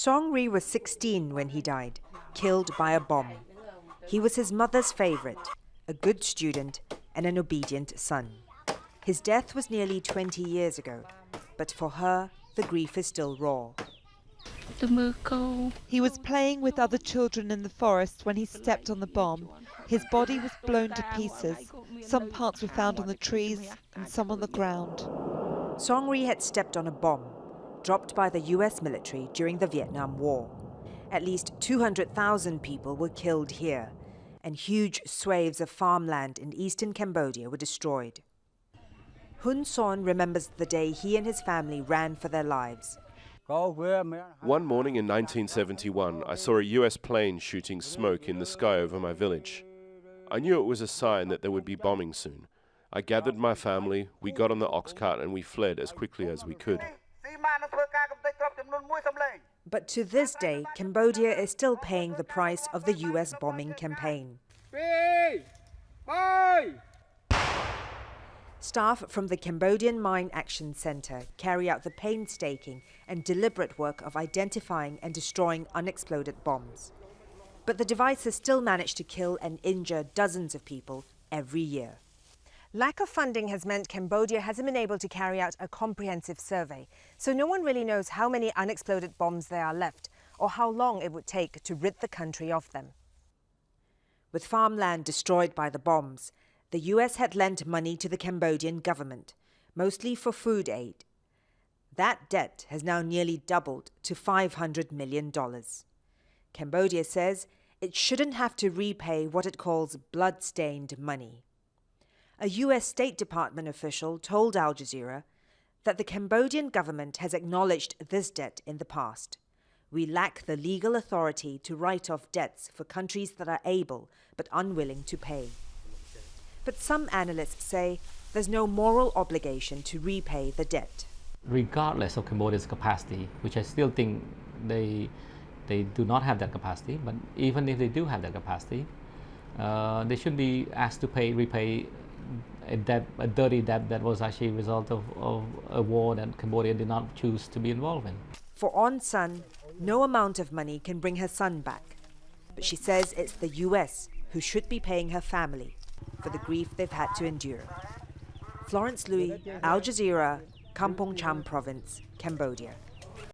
Song Ri was 16 when he died, killed by a bomb. He was his mother's favorite, a good student and an obedient son. His death was nearly 20 years ago, but for her, the grief is still raw. He was playing with other children in the forest when he stepped on the bomb. His body was blown to pieces. Some parts were found on the trees and some on the ground. Song Ri had stepped on a bomb, dropped by the US military during the Vietnam War. At least 200,000 people were killed here, and huge swathes of farmland in eastern Cambodia were destroyed. Hun Sen remembers the day he and his family ran for their lives. One morning in 1971, I saw a US plane shooting smoke in the sky over my village. I knew it was a sign that there would be bombing soon. I gathered my family, we got on the ox cart and we fled as quickly as we could. But to this day, Cambodia is still paying the price of the US bombing campaign. Staff from the Cambodian Mine Action Center carry out the painstaking and deliberate work of identifying and destroying unexploded bombs. But the devices still manage to kill and injure dozens of people every year. Lack of funding has meant Cambodia hasn't been able to carry out a comprehensive survey, so no one really knows how many unexploded bombs there are left or how long it would take to rid the country of them. With farmland destroyed by the bombs, the US had lent money to the Cambodian government, mostly for food aid. That debt has now nearly doubled to $500 million. Cambodia says it shouldn't have to repay what it calls blood-stained money. A US State Department official told Al Jazeera that the Cambodian government has acknowledged this debt in the past. We lack the legal authority to write off debts for countries that are able but unwilling to pay. But some analysts say there's no moral obligation to repay the debt. Regardless of Cambodia's capacity, which I still think they do not have that capacity, but even if they do have that capacity, they should be asked to repay a dirty debt that was actually a result of a war that Cambodia did not choose to be involved in. For Hun Sen, no amount of money can bring her son back. But she says it's the US who should be paying her family for the grief they've had to endure. Florence, Looi, Al Jazeera, Kampong Cham province, Cambodia.